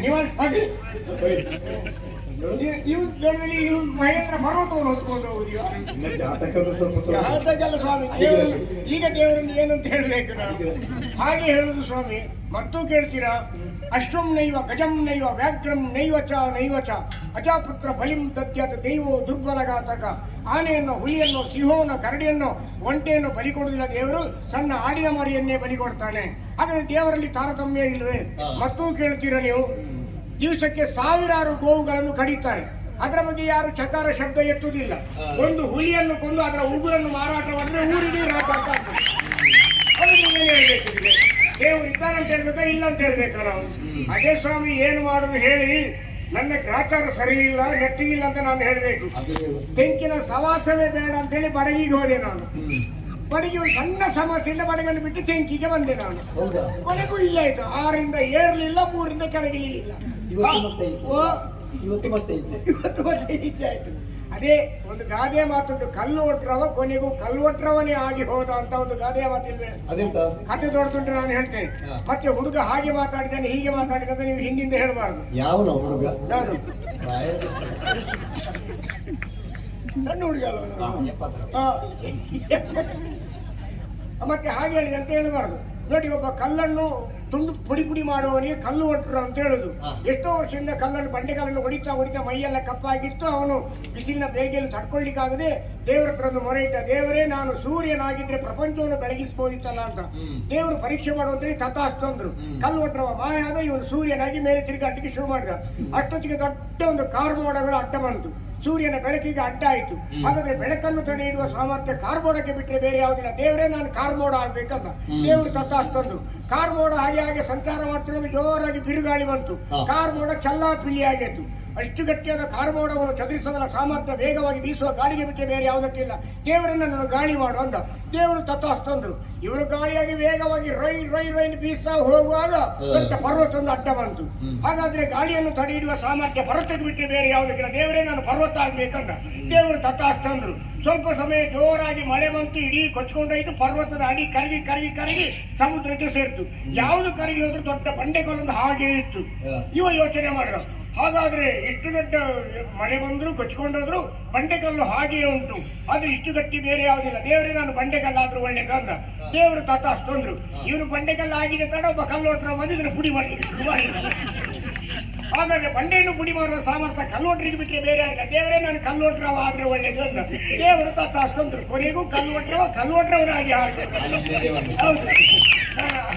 Animals ಹಾಗೆ ಇವು ದೊಡ್ಡದಲ್ಲಿ ಇವು ಮಹೇಂದ್ರ ಪರ್ವತವನ್ನು ಹೊತ್ಕೊಂಡು ಹೋಗುದಿಲ್ಲ ಸ್ವಾಮಿ. ಈಗ ದೇವರಲ್ಲಿ ಏನಂತ ಹೇಳ್ಬೇಕು ನಾವು ಹಾಗೆ ಹೇಳುದು ಸ್ವಾಮಿ. ಮತ್ತೂ ಕೇಳ್ತೀರಾ, ಅಶ್ವಂ ನೈವ ಗಜಂ ನೈವ ವ್ಯಾಘ್ರಂ ನೈವಚ ನೈವಚ ಅಜಾಪುತ್ರ ಬಲಿಂ ದತ್ಯಾತ ದೈವೋ ದುರ್ಬಲಘಾತಕ. ಆನೆಯನ್ನು, ಹುಲಿಯನ್ನು, ಸಿಂಹವನ್ನು, ಕರಡಿಯನ್ನು, ಒಂಟೆಯನ್ನು ಬಲಿ ಕೊಡುವುದಿಲ್ಲ ದೇವರು, ಸಣ್ಣ ಆಡಿನ ಮರಿಯನ್ನೇ ಬಲಿ ಕೊಡ್ತಾನೆ. ಹಾಗಾದ್ರೆ ದೇವರಲ್ಲಿ ತಾರತಮ್ಯ ಇಲ್ವೇ? ಮತ್ತೂ ಕೇಳ್ತೀರಾ ನೀವು, ದಿವಸಕ್ಕೆ 1000 ಗೋವುಗಳನ್ನು ಕಡಿತಾರೆ, ಅದರ ಬಗ್ಗೆ ಯಾರು ಚಕಾರ ಶಬ್ದ ಎತ್ತುವುದಿಲ್ಲ. ಒಂದು ಹುಲಿಯನ್ನು ಕೊಂದು ಅದರ ಉಗುರನ್ನು ಮಾರಾಟ ಮಾಡಿದ್ರೆ ಊರಿಡೀ ರಾಜಾಟ ಆಗ್ತದೆ. ದೇವರು ಇದ್ದಾನಂತ ಹೇಳ್ಬೇಕಾ ಇಲ್ಲ ಅಂತ ಹೇಳ್ಬೇಕಾ ನಾವು? ಅದೇ ಸ್ವಾಮಿ ಏನು ಮಾಡುದು ಹೇಳಿ, ನನ್ನ ಗ್ರಾಚಾರ ಸರಿ ಇಲ್ಲ, ನೆಟ್ಟಿಗಿಲ್ಲ ಅಂತ ನಾನು ಹೇಳ್ಬೇಕು. ತೆಂಕಿನ ಸವಾಸವೇ ಬೇಡ ಅಂತ ಹೇಳಿ ಬಡಗಿಗೆ ಹೋದೆ ನಾನು. ಬಡಗಿ ಒಂದು ಸಣ್ಣ ಸಮಸ್ಯೆಯಿಂದ ಬಡಗನ್ನು ಬಿಟ್ಟು ತೆಂಕಿಗೆ ಬಂದೆ ನಾನು. ಕೊನೆಗೂ ಇಲ್ಲ ಆಯ್ತು. 6ರಿಂದ ಏರ್ಲಿಲ್ಲ, 3ರಿಂದ ಕೆಳಗಿಳಿಲಿಲ್ಲ. ಇವತ್ತು ಮತ್ತೆ ಈಚೆ ಆಯ್ತು. ಅದೇ ಒಂದು ಗಾದೆ ಮಾತುಂಟು, ಕಲ್ಲು ಒಟ್ರವ ಕೊನೆಗೂ ಕಲ್ವೊಟ್ರವನೇ ಆಗಿ ಹೋದ ಅಂತ ಒಂದು ಗಾದೆ ಮಾತಿಲ್ವೇ? ಕತೆ ದೊಡ್ಡದುಂಟು, ನಾನು ಹೇಳ್ತೇನೆ. ಮತ್ತೆ ಹುಡುಗ ಹಾಗೆ ಮಾತಾಡಿದ್ದಾನೆ ಹೀಗೆ ಮಾತಾಡಿದಂತ ನೀವು ಹಿಂದಿಂದ ಹೇಳ್ಬಾರ್ದು. ಯಾವ ಹುಡುಗ? ನಾನು ಸಣ್ಣ ಹುಡುಗ ಅಲ್ಲ. ಮತ್ತೆ ಹಾಗೆ ಹೇಳಿದೆ ಅಂತ ಹೇಳ್ಬಾರ್ದು. ನೋಡಿ, ಒಬ್ಬ ಕಲ್ಲನ್ನು ತುಂಡು ಪುಡಿ ಪುಡಿ ಮಾಡುವವನಿಗೆ ಕಲ್ಲು ಒಟ್ಟರು ಅಂತ ಹೇಳುದು. ಎಷ್ಟೋ ವರ್ಷದಿಂದ ಕಲ್ಲನ್ನು ಬಂಡೆಕಾಲನ್ನು ಹೊಡಿತಾ ಹೊಡಿತಾ ಮೈಯೆಲ್ಲ ಕಪ್ಪಾಗಿತ್ತು. ಅವನು ಬಿಸಿಲಿನ ಬೇಗೆಯನ್ನು ತಡ್ಕೊಳ್ಳಿಕ್ಕಾಗದೆ ದೇವರ ಹತ್ರ ಒಂದು ಮೊರೆ ಇಟ್ಟ, ದೇವರೇ ನಾನು ಸೂರ್ಯನಾಗಿದ್ರೆ ಪ್ರಪಂಚವನ್ನು ಬೆಳಗಿಸಬಹುದಿತ್ತಲ್ಲ ಅಂತ. ದೇವರು ಪರೀಕ್ಷೆ ಮಾಡುವಂತೇಳಿ ತಥಾಸ್ತು ಅಂದ್ರು. ಕಲ್ಲು ಒಟ್ಟರವ ಮಾಯ ಆದ, ಇವನು ಸೂರ್ಯನಾಗಿ ಮೇಲೆ ತಿರುಗಾಟಕ್ಕೆ ಶುರು ಮಾಡಿದ. ಅಷ್ಟೊತ್ತಿಗೆ ದೊಡ್ಡ ಒಂದು ಕಾರ್ಮೋಡಗಳ ಅಡ್ಡ ಬಂತು. ಸೂರ್ಯನ ಬೆಳಕಿಗೆ ಅಡ್ಡ ಆಯಿತು. ಹಾಗಾದ್ರೆ ಬೆಳಕನ್ನು ತಡೆ ಇಡುವ ಸಾಮರ್ಥ್ಯ ಕಾರ್ಮೋಡಕ್ಕೆ ಬಿಟ್ಟರೆ ಬೇರೆ ಯಾವುದಿಲ್ಲ. ದೇವರೇ ನಾನು ಕಾರ್ಮೋಡ ಆಗ್ಬೇಕಂತ ದೇವರು ತಥಾಸ್ತಂದು. ಕಾರ್ಮೋಡ ಹಾಗೆ ಹಾಗೆ ಸಂಚಾರ ಮಾಡ್ತಿರೋದು ಜೋರಾಗಿ ಬಿರುಗಾಳಿ ಬಂತು. ಕಾರ್ಮೋಡ ಚಲ್ಲಾಪಿಲ್ಲಿ ಆಗಿತ್ತು. ಅಷ್ಟು ಗಟ್ಟಿಯಾದ ಕಾರ್ಮೋಡವನ್ನು ಚದುರಿಸಬಲ್ಲ ಸಾಮರ್ಥ್ಯ ವೇಗವಾಗಿ ಬೀಸುವ ಗಾಳಿಗೆ ಬಿಟ್ಟರೆ ಬೇರೆ ಯಾವುದಕ್ಕಿಲ್ಲ. ದೇವರನ್ನ ನಾನು ಗಾಳಿ ಮಾಡು ಅಂದ. ದೇವರು ತಥಾಸ್ತಂದ್ರು. ಇವರು ಗಾಳಿಯಾಗಿ ವೇಗವಾಗಿ ರೈನ್ ಬೀಸ್ತಾ ಹೋಗುವಾಗ ದೊಡ್ಡ ಪರ್ವತೊಂದು ಅಡ್ಡ ಬಂತು. ಹಾಗಾದ್ರೆ ಗಾಳಿಯನ್ನು ತಡೆ ಹಿಡಿಯುವ ಸಾಮರ್ಥ್ಯ ಪರ್ವತಕ್ಕೆ ಬಿಟ್ಟರೆ ಬೇರೆ ಯಾವುದಕ್ಕಿಲ್ಲ. ದೇವರೇ ನಾನು ಪರ್ವತ ಆಗ್ಬೇಕಂದ. ದೇವರು ತಥಾಸ್ತಂದ್ರು. ಸ್ವಲ್ಪ ಸಮಯ ಜೋರಾಗಿ ಮಳೆ ಬಂತು. ಇಡೀ ಕೊಚ್ಕೊಂಡಾಯ್ತು. ಪರ್ವತದ ಅಡಿ ಕರಗಿ ಕರಗಿ ಕರಗಿ ಸಮುದ್ರಕ್ಕೆ ಸೇರ್ತು. ಯಾವುದು ಕರಗಿ ಹೋದ್ರು ದೊಡ್ಡ ಬಂಡೆಗಳೊಂದು ಹಾಗೆ ಇತ್ತು. ಇವ ಯೋಚನೆ ಮಾಡಿದ, ಹಾಗಾದ್ರೆ ಇಷ್ಟು ದೊಡ್ಡ ಮಳೆ ಬಂದ್ರು ಕೊಚ್ಕೊಂಡೋದ್ರು ಬಂಡೆಕಲ್ಲು ಹಾಗೆಯೇ ಉಂಟು, ಆದ್ರೆ ಇಷ್ಟು ಗಟ್ಟಿ ಬೇರೆ ಯಾವುದಿಲ್ಲ. ದೇವರೇ ನಾನು ಬಂಡೆಕಲ್ಲಾದ್ರೂ ಒಳ್ಳೆದು ಅಂದ. ದೇವರು ತಥಾಸ್ತಂದ್ರು. ಇವನು ಬಂಡೆಕಲ್ಲು ಆಗಿದೆ ತಡ ಒಬ್ಬ ಕಲ್ಲೋಟ್ರ ಬಂದು ಇದನ್ನು ಪುಡಿ ಮಾಡಲಿಕ್ಕೆ ಶುರು ಮಾಡಿದ. ಹಾಗಾದ್ರೆ ಬಂಡೆಯನ್ನು ಪುಡಿ ಮಾಡುವ ಸಾಮರ್ಥ್ಯ ಕಲ್ಲೋಟ್ರಿಗೆ ಬಿಟ್ಟರೆ ಬೇರೆ ಆಗಿಲ್ಲ. ದೇವರೇ ನಾನು ಕಲ್ಲೋಟ್ರವ ಆದ್ರೆ ಒಳ್ಳೆದು ಅಂದ. ದೇವರು ತಥಾಸ್ತಂದ್ರು. ಕೊನೆಗೂ ಕಲ್ಲೋಟ್ರವನಾಗಿ ಆಗ್ತದೆ. ಹೌದು,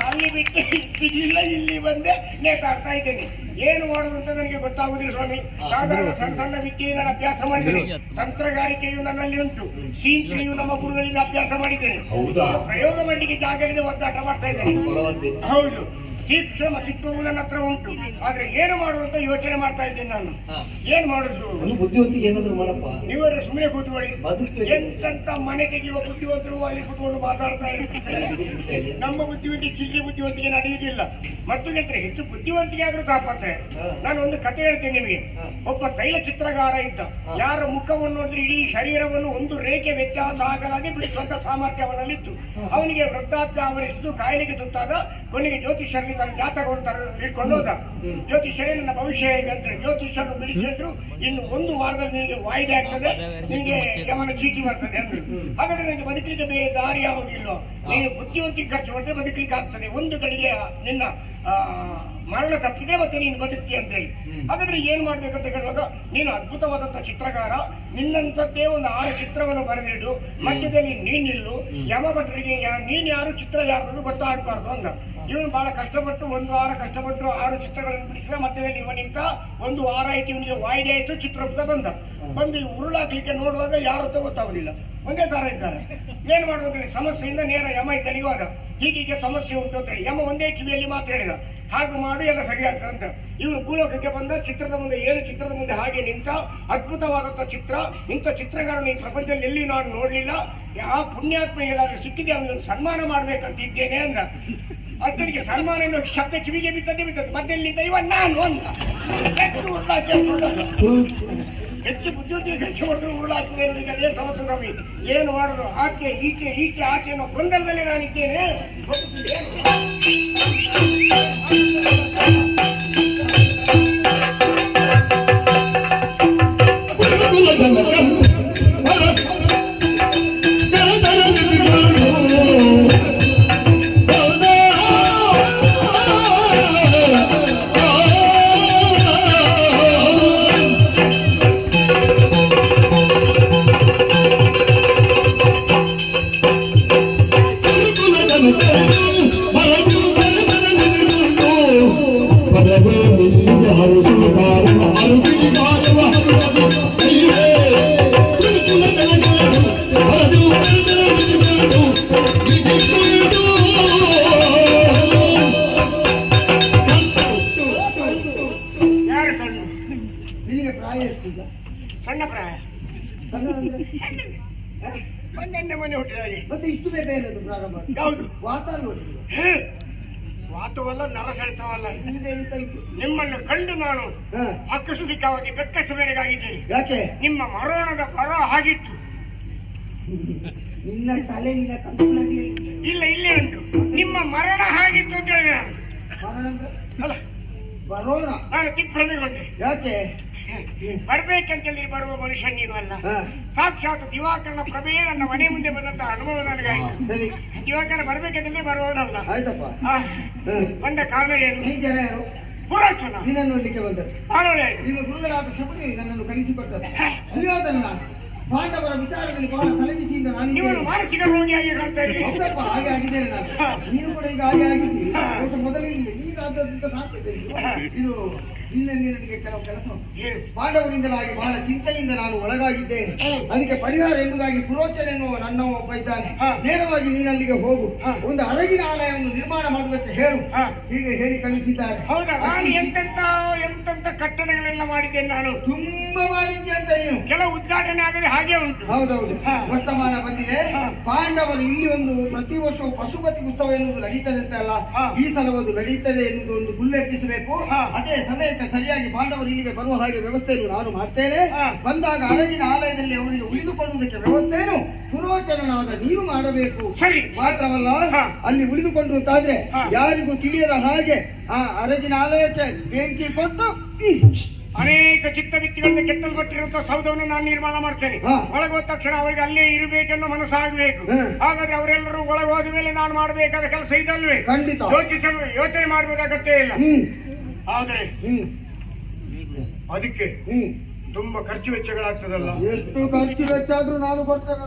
ಅಲ್ಲಿ ಬಿಟ್ಟು ಸಿಗ್ಲಿಲ್ಲ, ಇಲ್ಲಿ ಬಂದೆ ನೇತಾಡ್ತಾ ಇದ್ದೇನೆ. ಏನು ಮಾಡುದು ಅಂತ ನನಗೆ ಗೊತ್ತಾಗುದಿಲ್ಲ ಸ್ವಾಮಿ. ಸಾಧಾರಣ ಸಣ್ಣ ಸಣ್ಣ ವಿದ್ಯೆಯನ್ನು ನಾನು ಅಭ್ಯಾಸ ಮಾಡಿದ್ದೇನೆ. ತಂತ್ರಗಾರಿಕೆಯು ನನ್ನಲ್ಲಿ ಉಂಟು. ಸೀಂಕ್ರಿಯು ನಮ್ಮ ಗುರುಗಳಿಂದ ಅಭ್ಯಾಸ ಮಾಡಿದ್ದೇನೆ. ಪ್ರಯೋಗ ಮಾಡಲಿಕ್ಕೆ ಜಾಗದಿಂದ ಒದ್ದಾಟ ಮಾಡ್ತಾ ಇದ್ದೇನೆ. ಹೌದು, ಶಿಕ್ಷಣ ಚಿಕ್ಕವು ನನ್ನ ಹತ್ರ ಉಂಟು. ಆದ್ರೆ ಏನು ಮಾಡುವಂತ ಯೋಚನೆ ಮಾಡ್ತಾ ಇದ್ದೇನೆ ನಾನು. ಏನ್ ಮಾಡುದು? ಬುದ್ಧಿವಂತಿಕೆ ಏನಾದ್ರು ಮಾಡಪ್ಪ. ನೀವೇ ಸುಮ್ಮನೆ ಕೂತ್ಕೊಳ್ಳಿ. ಎಂತ ಮನೆ ತೆಗೆಯುವ ಬುದ್ಧಿವಂತರು ಅಲ್ಲಿ ಕೂತ್ಕೊಂಡು ಮಾತಾಡ್ತಾ ಇರ್ತಾರೆ. ನಮ್ಮ ಬುದ್ಧಿವಂತಿಕೆ ಚಿಲ್ಲರೆ ಬುದ್ಧಿವಂತಿಕೆ ನಡೆಯುವುದಿಲ್ಲ. ಮತ್ತು ಗೆದ್ರೆ ಹೆಚ್ಚು ಬುದ್ಧಿವಂತಿಕೆ ಆದ್ರೂ ತಾಪತ್ತೆ. ನಾನು ಒಂದು ಕಥೆ ಹೇಳ್ತೇನೆ ನಿಮಗೆ. ಒಬ್ಬ ತೈಲ ಚಿತ್ರಗಾರ ಇದ್ದ. ಯಾರ ಮುಖವನ್ನು ನೋಡಿದ್ರೆ ಇಡೀ ಶರೀರವನ್ನು ಒಂದು ರೇಖೆ ವ್ಯತ್ಯಾಸ ಆಗಲಾಗಿ ಬಿಡಿಸುವಂತ ಸಾಮರ್ಥ್ಯ ಅವನಲ್ಲಿತ್ತು. ಅವನಿಗೆ ವೃದ್ಧಾಪ್ಯ ಆವರಿಸಿದ್ದು, ಕಾಯಿಲೆಗೆ ತುತ್ತಾದ. ಕೊನೆಗೆ ಜ್ಯೋತಿಷರಿಗೆ ತನ್ನ ಜಾತಕವನ್ನು ಇಟ್ಕೊಂಡು ಹೋದ. ಜ್ಯೋತಿಷರೇ ನನ್ನ ಭವಿಷ್ಯ ಹೇಗೆ ಅಂತ ಜ್ಯೋತಿಷರು ಬಿಡಿಸಿದ್ರು. ಇನ್ನು 1 ವಾರದಲ್ಲಿ ನಿನಗೆ ವಾಯ್ದೆ ಆಗ್ತದೆ, ನಿನಗೆ ಯಮನ ಚೀಟಿ ಬರ್ತದೆ ಅಂದ್ರು. ಹಾಗಾದ್ರೆ ನನಗೆ ಬದುಕಲಿಕ್ಕೆ ಬೇರೆ ದಾರಿ ಯಾವುದಿಲ್ಲ. ನೀನು ಬುದ್ಧಿವಂತಿಕೆ ಖರ್ಚು ಮಾಡಿದ್ರೆ ಬದುಕಲಿಕ್ಕೆ ಆಗ್ತದೆ. ಒಂದು ಗಳಿಗೆ ನಿನ್ನ ಮರಣ ತಪ್ಪಿದ್ರೆ ಮತ್ತೆ ನೀನು ಬದುಕ್ತಿ ಅಂತ ಹೇಳಿ. ಹಾಗಾದ್ರೆ ಏನ್ ಮಾಡ್ಬೇಕಂತ ಕೇಳುವಾಗ, ನೀನು ಅದ್ಭುತವಾದಂತ ಚಿತ್ರಗಾರ, ನಿನ್ನಂತದ್ದೇ ಒಂದು 6 ಚಿತ್ರವನ್ನು ಬರೆದಿಡು, ಮಧ್ಯದಲ್ಲಿ ನೀನಿಲ್ಲು, ಯಮ ಭಟ್ರಿಗೆ ನೀನ್ ಯಾರು ಚಿತ್ರ ಯಾರು ಗೊತ್ತಾಗಬಾರ್ದು ಅಂದ. ಇವನು ಬಹಳ ಕಷ್ಟಪಟ್ಟು 1 ವಾರ ಕಷ್ಟಪಟ್ಟು 6 ಚಿತ್ರಗಳನ್ನು ಬಿಡಿಸಿದ. ಮಧ್ಯದಲ್ಲಿ ಇವನಿಂದ 1 ವಾರ ಆಯ್ತು, ಇವನಿಗೆ ವಾಯ್ದೆ ಆಯ್ತು. ಚಿತ್ರಪಟ ಬಂದು ಉರುಳಾಕ್ಲಿಕ್ಕೆ ನೋಡುವಾಗ ಯಾರತ್ತೋ ಗೊತ್ತಾಗುದಿಲ್ಲ, ಒಂದೇ ತರ ಇದ್ದಾರೆ. ಏನ್ ಮಾಡುವಂತ ಸಮಸ್ಯೆಯಿಂದ ನೇರ ಯಮ ಇದ್ದಲ್ಲಿಗೆ ಹೋದ. ಹೀಗೀಗೆ ಸಮಸ್ಯೆ ಉಂಟು ಅಂತ ಹೇಳಿ ಯಮ ಒಂದೇ ಕಿವಿಯಲ್ಲಿ ಮಾತ್ರ ಹೇಳಿದ, ಹಾಗೆ ಮಾಡಿ ಎಲ್ಲ ಸರಿಯಾಗ್ತದೆ ಅಂತ. ಇವನು ಭೂಲೋಕಕ್ಕೆ ಬಂದ. ಚಿತ್ರದ ಮುಂದೆ 7 ಚಿತ್ರದ ಮುಂದೆ ಹಾಗೆ ನಿಂತ. ಅದ್ಭುತವಾದಂತ ಚಿತ್ರ. ಇಂಥ ಚಿತ್ರಗಾರನ ಈ ಪ್ರಪಂಚದಲ್ಲಿ ಎಲ್ಲಿ ನಾನು ನೋಡ್ಲಿಲ್ಲ. ಯಾವ ಪುಣ್ಯಾತ್ಮ ಏನಾದ್ರೂ ಸಿಕ್ಕಿದೆ ಅವನಿಗೆ ಸನ್ಮಾನ ಮಾಡ್ಬೇಕಂತ ಇದ್ದೇನೆ ಅಂದ. ಅಷ್ಟರಿಗೆ ಸನ್ಮಾನ ಎನ್ನುವ ಶಬ್ದ ಕಿವಿಗೆ ಬಿದ್ದದ್ದೇ ಬಿದ್ದದ್ದು. ಮಧ್ಯದಲ್ಲಿ ಇವ ನಾನು ಅಂತ ಹೆಚ್ಚು ಬುದ್ಧಿವಂತಿಗೆ ಖರ್ಚು ಮಾಡಿದ್ರು ಉರುಳಾಗ್ತದೆ. ನನಗೆ ಅದೇ ಸಮಸ್ಯೆ ನಮಗೆ. ಏನು ಮಾಡೋದು? ಆಚೆ ಈಚೆ ಈಚೆ ಆಚೆ ಅನ್ನೋ ಗೊಂದಲದಲ್ಲಿ ನಾನಿದ್ದೇನೆ. ಒಂದೆಂಡೆ ಮನೆ ಹುಟ್ಟಿದ ಹಾಗೆ. ಮತ್ತೆ ಇಷ್ಟು ಬೇಗ ಏನದು ಪ್ರಾರಂಭ? ಯಾವುದು ವಾತಾವರಣ ವಾತವಲ್ಲ ನರಸೆಳೆತವಲ್ಲ. ಈಗ ಎಂತ ಇತ್ತು? ನಿಮ್ಮನ್ನು ಕಂಡು ನಾನು ಆಕಸ್ಮಿಕವಾಗಿ ಬೆಕ್ಕಸ ಬೇರೆಗಾಗಿದ್ದೇನೆ. ಯಾಕೆ? ನಿಮ್ಮ ಮರಣದ ಬರ ಆಗಿತ್ತು. ನಿನ್ನ ತಲೆ ನಿನ್ನ ಕಣ್ಣಲ್ಲಿ ಇಲ್ಲ ಇಲ್ಲೇ ಉಂಟು. ನಿಮ್ಮ ಮರಣ ಆಗಿತ್ತು ಅಂತ ಹೇಳಿದೆ ಅಲ್ಲ, ಬರೋಣ. ನಾನು ದಿಗ್ಭ್ರಮೆಗೊಂಡೆ. ಯಾಕೆ? ಬರ್ಬೇಕಂತೇಳಿ ಬರುವ ಮನುಷ್ಯ ನೀವು ಅಲ್ಲ. ಸಾಕ್ಷಾತ್ ದಿವಾಕರನ ಪ್ರಭೆಯೇ ನನ್ನ ಮನೆ ಮುಂದೆ ಬಂದಂತ ಅನುಭವ ನನಗಾಯಿತು. ಸರಿ, ದಿವಾಕರ ಬರ್ಬೇಕಂತೇಳಿ ಬರುವವನಲ್ಲ. ಆಯ್ತಪ್ಪ. ಬಂದ ಕಾರಣ ಏನು? ಈ ಜನ ಯಾರು? ಪುರಾತನ ನಿನ್ನನ್ನು ನೋಡ್ಲಿಕ್ಕೆ ಬಂದರು. ನಿಮ್ಮ ಗುರುಗಳಾದ ಶಬರಿ ನನ್ನನ್ನು ಕಳಿಸಿಕೊಟ್ಟರು. ಅಲ್ಲಿವಾದನು ನಾನು ಪಾಂಡವರ ವಿಚಾರದಲ್ಲಿ ಬಹಳ ತಲೆಬಿಸಿಯಿಂದ ನೀವು ಮಾನಸಿಕ ರೋಗಿಯಾಗಿ ಕಾಣ್ತಾ ಇದ್ದೀರಿ. ಹೌದಪ್ಪ, ಹಾಗೆ ಆಗಿದ್ದೇನೆ ನಾನು. ನೀನು ಕೂಡ ಈಗ ಹಾಗೆ ಆಗಿದ್ದಿ. ಮೊದಲಿನಿಂದ ಈಗ ಆದದ್ದಂತ ಕಾಣ್ತಿದ್ದೆ. ಇದು ನಿನ್ನಲ್ಲಿ ನನಗೆ ಕೆಲವು ಕೆಲಸ ಪಾಂಡವರಿಂದಲಾಗಿ ಬಹಳ ಚಿಂತೆಯಿಂದ ನಾನು ಒಳಗಾಗಿದ್ದೇನೆ. ಅದಕ್ಕೆ ಪರಿಹಾರ ಎಂಬುದಾಗಿ ಪುರೋಚನೆ ಎನ್ನುವ ನನ್ನ ಒಬ್ಬ ಇದ್ದಾನೆ. ನೇರವಾಗಿ ನೀನಲ್ಲಿಗೆ ಹೋಗು, ಒಂದು ಅರಗಿನ ಆಲಯವನ್ನು ನಿರ್ಮಾಣ ಮಾಡುವುದಕ್ಕೆ ಹೇಳು, ಹೀಗೆ ಹೇಳಿ ಕಳಿಸಿದ್ದಾರೆ. ಹೌದಾ? ನಾನು ಎಂತೆಂತ ಕಟ್ಟಡಗಳೆಲ್ಲ ಮಾಡಿದ್ದೇನೆ. ನಾನು ತುಂಬಾ ಮಾಡಿದ್ದೆ ಅಂತ ನೀನು. ಕೆಲವು ಉದ್ಘಾಟನೆ ಆಗದೆ ಹಾಗೆ ಉಂಟು. ಹೌದೌದು, ವರ್ತಮಾನ ಬಂದಿದೆ. ಪಾಂಡವರು ಇಲ್ಲಿ ಒಂದು ಪ್ರತಿ ವರ್ಷವೂ ಪಶುಪತಿ ಉತ್ಸವ ಎನ್ನುವುದು ನಡೀತದೆ ಅಂತ ಅಲ್ಲ, ಈ ಸಲವದು ನಡೀತದೆ ಎನ್ನುವುದು ಒಂದು ಗುಲ್ಲೆಬ್ಬಿಸಬೇಕು. ಅದೇ ಸಮಯಕ್ಕೆ ಸರಿಯಾಗಿ ಪಾಂಡವರು ಇಲ್ಲಿಗೆ ಬರುವ ಹಾಗೆ ವ್ಯವಸ್ಥೆಯನ್ನು ನಾನು ಮಾಡ್ತೇನೆ. ಬಂದಾಗ ಅರಗಿನ ಆಲಯದಲ್ಲಿ ಅವರಿಗೆ ಉಳಿದುಕೊಳ್ಳುವುದಕ್ಕೆ ವ್ಯವಸ್ಥೆಯನ್ನು ಪುರೋಚರನಾದ ನೀವು ಮಾಡಬೇಕು. ಸರಿ, ಮಾತ್ರವಲ್ಲ, ಅಲ್ಲಿ ಉಳಿದುಕೊಂಡ್ರು ಅಂತಾದ್ರೆ ಯಾರಿಗೂ ತಿಳಿಯದ ಹಾಗೆ ಆ ಅರಗಿನ ಆಲಯಕ್ಕೆ ಬೆಂಕಿ ಕೊಟ್ಟು ಅನೇಕ ಚಿತ್ತವಿತ್ತಿಗಳನ್ನು ಕೆತ್ತಲ್ಪಟ್ಟಿರುವಂತಹ ಸೌಧವನ್ನು ನಾನು ನಿರ್ಮಾಣ ಮಾಡ್ತೇನೆ. ಒಳಗೋದ ತಕ್ಷಣ ಅವರಿಗೆ ಅಲ್ಲೇ ಇರಬೇಕೆನ್ನೋ ಮನಸ್ಸಾಗಬೇಕು. ಹಾಗಾದ್ರೆ ಅವರೆಲ್ಲರೂ ಒಳಗೋದ ಮೇಲೆ ನಾನು ಮಾಡಬೇಕಾದ ಕೆಲಸ ಇದಲ್ವೇ? ಖಂಡಿತ ಯೋಚನೆ ಮಾಡುವುದ ಅಗತ್ಯ ಇಲ್ಲ. ಆದ್ರೆ ಅದಕ್ಕೆ ತುಂಬಾ ಖರ್ಚು ವೆಚ್ಚಗಳಾಗ್ತದಲ್ಲ. ಎಷ್ಟು ಖರ್ಚು ವೆಚ್ಚ ಆದ್ರೂ ನಾನು ಕೊಡ್ತೇನೆ.